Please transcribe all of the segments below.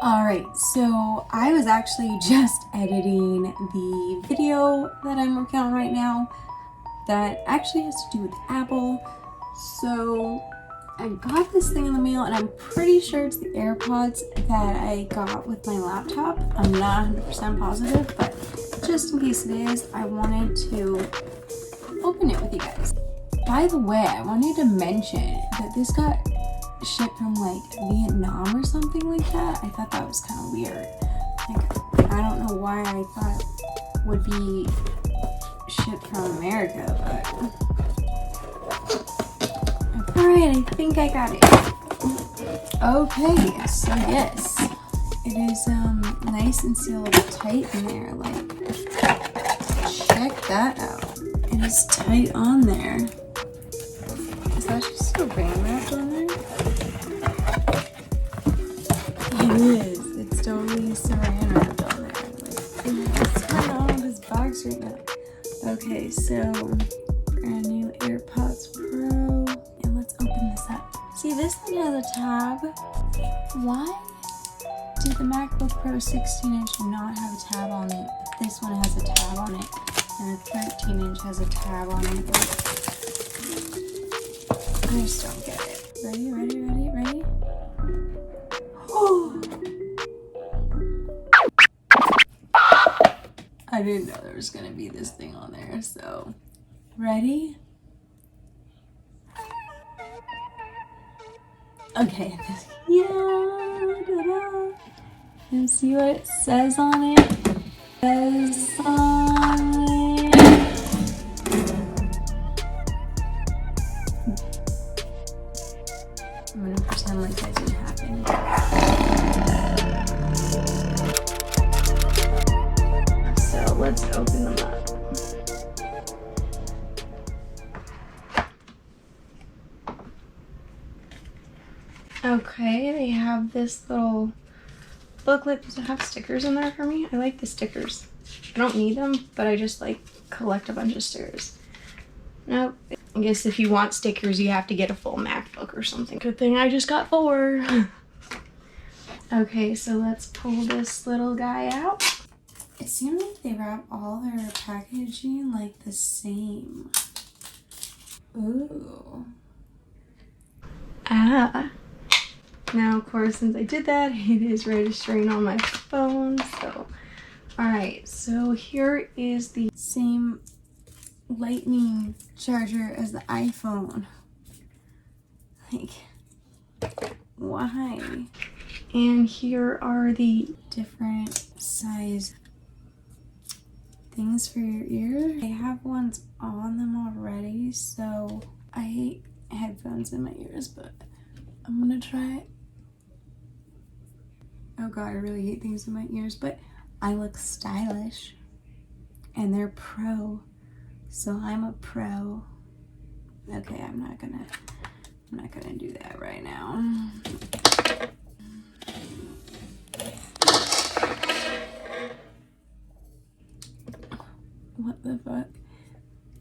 Alright, so I was actually just editing the video that I'm working on right now that actually has to do with Apple. So I got this thing in the mail and I'm pretty sure it's the AirPods that I got with my laptop. I'm not 100% positive, but just in case it is, I wanted to open it with you guys. By the way, I wanted to mention that this got shipped from like Vietnam or something like that. I thought that was kind of weird. Like, I don't know why I thought it would be shipped from America, but alright, I think I got it. Okay, so yes, it is nice and sealed tight in there. Like, check that out. It is tight on there. Is that just saran wrapped on there? It is. It's totally saran wrapped on there. Like, what's going on with this box right now? Okay, so brand new AirPods Pro, and let's open this up. See, this thing has a tab. Why did the MacBook Pro 16-inch not have a tab on it? But this one has a tab on it, and the 13-inch has a tab on it. I just don't get it. Ready? Oh! I didn't know there was gonna be this thing on there, so ready? Okay, yeah, ta-da. And see what it says on it? I'm gonna pretend like that didn't happen. So let's open them up. Okay, they have this little booklet. Does it have stickers in there for me? I like the stickers. I don't need them, but I just like collect a bunch of stickers. Nope. I guess if you want stickers, you have to get a full MacBook or something. Good thing I just got 4. Okay, so let's pull this little guy out. It seems like they wrap all their packaging like the same. Ooh. Ah. Now, of course, since I did that, it is registering on my phone, so. Alright, so here is the same lightning charger as the iPhone. Like, why? And here are the different size things for your ear. I have ones on them already, so I hate headphones in my ears, but I'm gonna try it. Oh god, I really hate things in my ears, but I look stylish and they're pro, so I'm a pro. Okay, I'm not gonna do that right now. What the fuck?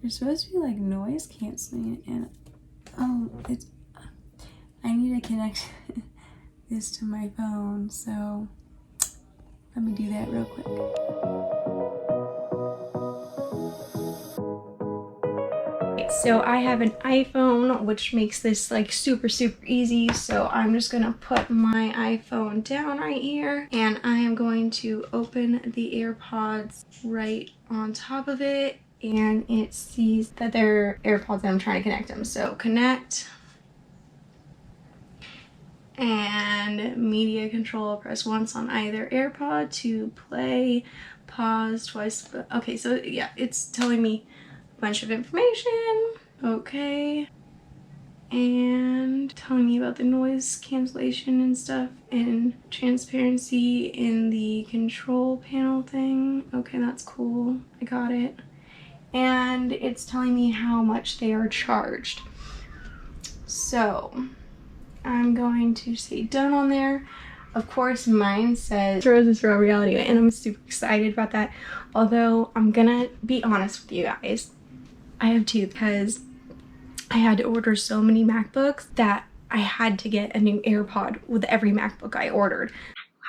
You're supposed to be like noise canceling, and oh, it's, I need to connect this to my phone, so let me do that real quick. So I have an iPhone, which makes this like super easy. So I'm just gonna put my iPhone down right here, and I am going to open the AirPods right on top of it, and it sees that they're AirPods and I'm trying to connect them. So connect. And media control, press once on either AirPod to play, pause twice. Okay, so yeah, it's telling me a bunch of information. Okay, and telling me about the noise cancellation and stuff, and transparency in the control panel thing. Okay, that's cool. I got it. And it's telling me how much they are charged. So I'm going to say done on there. Of course, mine says Rose is real reality, and I'm super excited about that. Although I'm gonna be honest with you guys, I have two, because I had to order so many MacBooks that I had to get a new AirPod with every MacBook I ordered.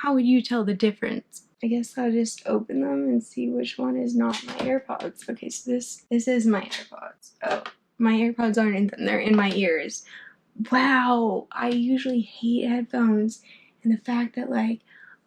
How would you tell the difference? I guess I'll just open them and see which one is not my AirPods. Okay, so this is my AirPods. Oh, my AirPods aren't in them, they're in my ears. Wow, I usually hate headphones, and the fact that like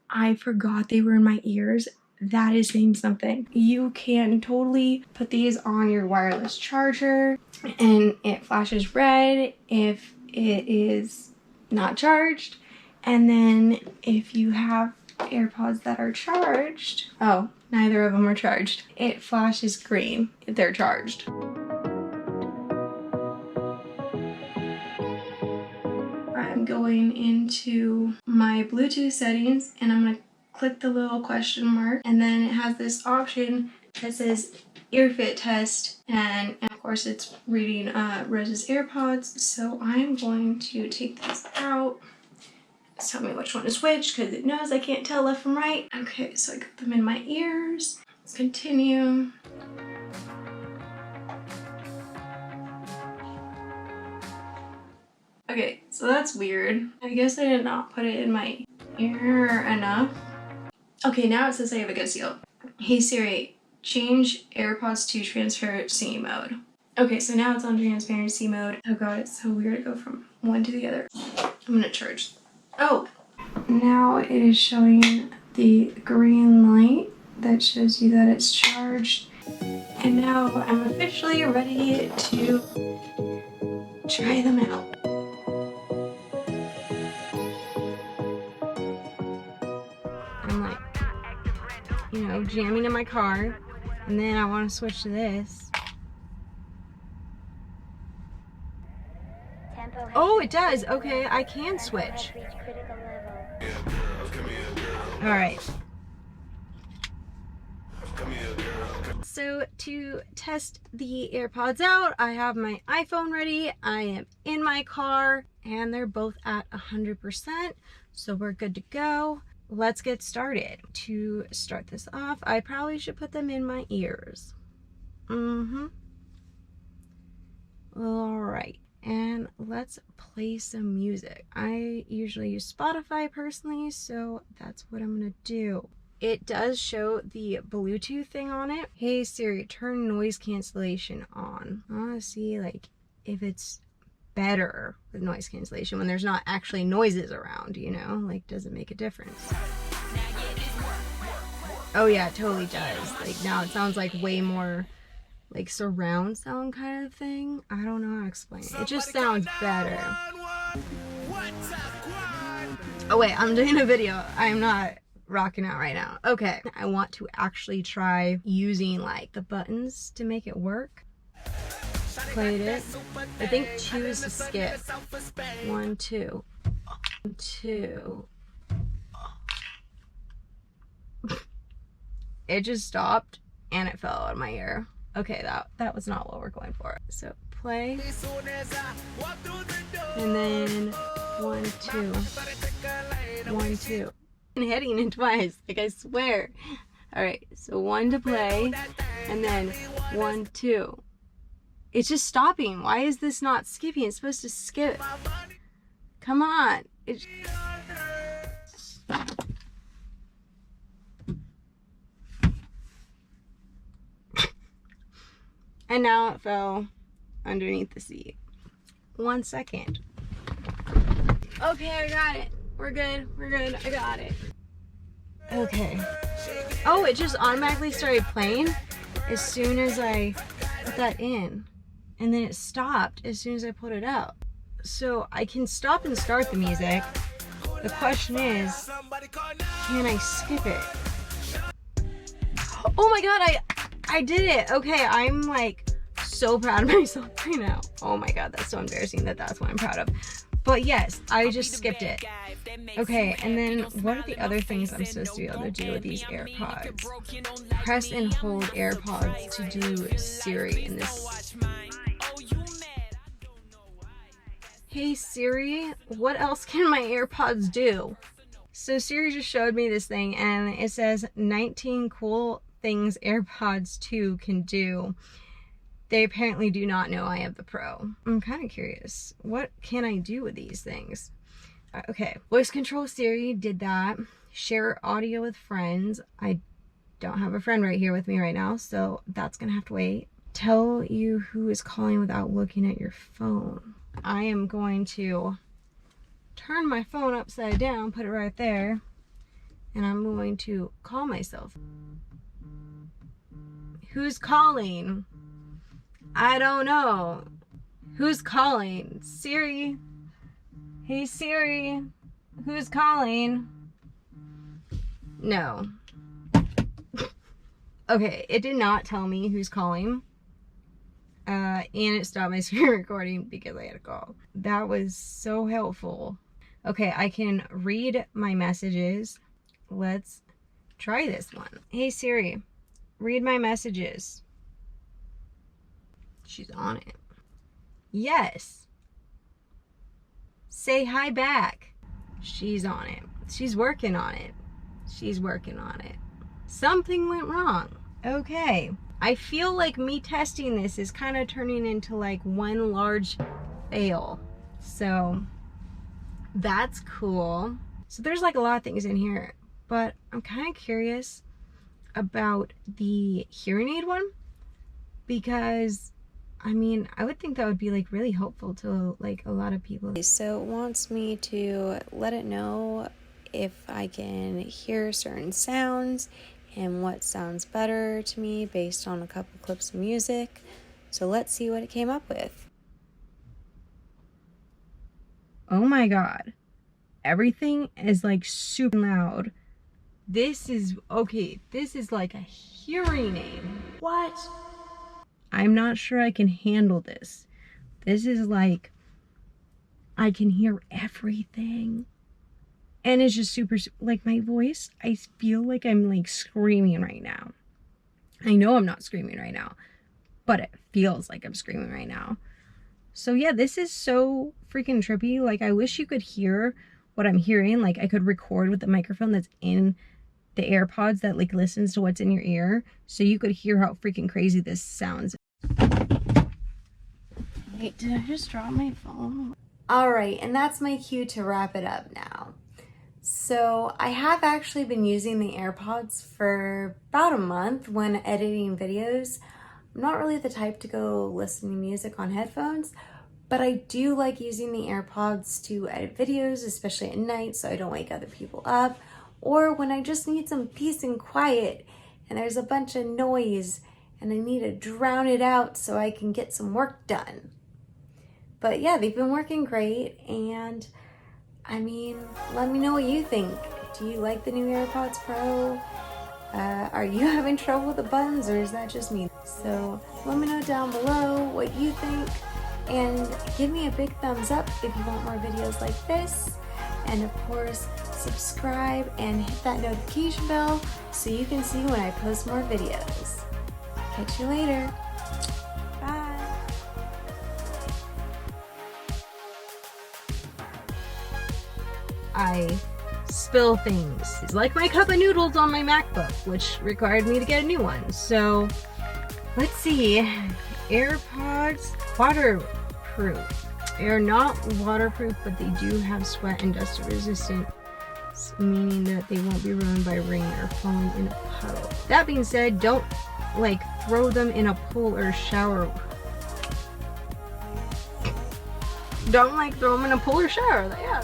I forgot they were in my ears, that is saying something. You can totally put these on your wireless charger and it flashes red if it is not charged. And then if you have AirPods that are charged, oh, neither of them are charged, it flashes green if they're charged. I'm going into my Bluetooth settings and I'm gonna click the little question mark, and then it has this option that says ear fit test, and of course it's reading Rose's AirPods. So I'm going to take this out. It's telling me which one is which because it knows I can't tell left from right. Okay, so I got them in my ears. Let's continue. Okay, so that's weird. I guess I did not put it in my ear enough. Okay, now it says I have a good seal. Hey Siri, change AirPods to transparency mode. Okay, so now it's on transparency mode. Oh god, it's so weird to go from one to the other. I'm gonna charge. Oh, now it is showing the green light that shows you that it's charged. And now I'm officially ready to try them out. I'm like, you know, jamming in my car, and then I want to switch to this. Oh, it does. Okay, I can switch. All right. So to test the AirPods out, I have my iPhone ready. I am in my car, and they're both at 100%. So we're good to go. Let's get started. To start this off, I probably should put them in my ears. All right, and let's play some music. I usually use Spotify personally, so that's what I'm gonna do. It does show the Bluetooth thing on it. Hey Siri, turn noise cancellation on. I wanna see like if it's better with noise cancellation when there's not actually noises around, you know? Like, does it make a difference? Oh yeah, it totally does. Like now it sounds like way more like surround sound kind of thing. I don't know how to explain it. It just sounds better. Oh wait, I'm doing a video. I'm not rocking out right now. Okay, I want to actually try using like the buttons to make it work. Played it. I think choose to skip. 1, 2. 2. It just stopped and it fell out of my ear. Okay, that was not what we're going for. So play. And then 1, 2. 1, 2. And hitting it twice, like I swear. Alright, so 1 to play, and then 1, 2. It's just stopping. Why is this not skipping? It's supposed to skip. Come on. And now it fell underneath the seat. 1 second. Okay, I got it. We're good. We're good. I got it. Okay. Oh, it just automatically started playing as soon as I put that in. And then it stopped as soon as I put it out. So I can stop and start the music. The question is, can I skip it? Oh my god, I did it. Okay, I'm like so proud of myself right now. Oh my god, that's so embarrassing that's what I'm proud of. But yes, I just skipped it. Okay, and then what are the other things I'm supposed to be able to do with these AirPods? Press and hold AirPods to do Siri in this. Hey Siri, what else can my AirPods do? So Siri just showed me this thing and it says 19 cool things AirPods 2 can do. They apparently do not know I have the Pro. I'm kind of curious. What can I do with these things? Okay, voice control Siri, did that. Share audio with friends. I don't have a friend right here with me right now, so that's gonna have to wait. Tell you who is calling without looking at your phone. I am going to turn my phone upside down, put it right there, and I'm going to call myself. Who's calling? I don't know. Who's calling? Siri. Hey Siri. Who's calling? No. Okay, it did not tell me who's calling. And it stopped my screen recording because I had a call. That was so helpful. Okay, I can read my messages. Let's try this one. Hey Siri, read my messages. She's on it. Yes. Say hi back. She's on it. She's working on it. She's working on it. Something went wrong. Okay. I feel like me testing this is kind of turning into like one large fail. So that's cool. So there's like a lot of things in here, but I'm kind of curious about the hearing aid one, because I mean, I would think that would be like really helpful to like a lot of people. So it wants me to let it know if I can hear certain sounds and what sounds better to me based on a couple clips of music. So let's see what it came up with. Oh my god. Everything is like super loud. This is, okay, this is like a hearing aid. What? I'm not sure I can handle this. This is like, I can hear everything. And it's just super, like my voice, I feel like I'm like screaming right now. I know I'm not screaming right now, but it feels like I'm screaming right now. So yeah, this is so freaking trippy. Like I wish you could hear what I'm hearing. Like I could record with the microphone that's in the AirPods that like listens to what's in your ear, so you could hear how freaking crazy this sounds. Wait, did I just drop my phone? All right, and that's my cue to wrap it up now. So I have actually been using the AirPods for about a month when editing videos. I'm not really the type to go listen to music on headphones, but I do like using the AirPods to edit videos, especially at night so I don't wake other people up, or when I just need some peace and quiet and there's a bunch of noise and I need to drown it out so I can get some work done. But yeah, they've been working great, and I mean, let me know what you think. Do you like the new AirPods Pro? Are you having trouble with the buttons, or is that just me? So let me know down below what you think, and give me a big thumbs up if you want more videos like this. And of course, subscribe and hit that notification bell so you can see when I post more videos. Catch you later. Bye. I spill things. It's like my cup of noodles on my MacBook, which required me to get a new one. So let's see. AirPods waterproof. They're not waterproof, but they do have sweat and dust resistant, meaning that they won't be ruined by rain or falling in a puddle. That being said, don't like throw them in a pool or shower. Don't like throw them in a pool or shower. Yeah.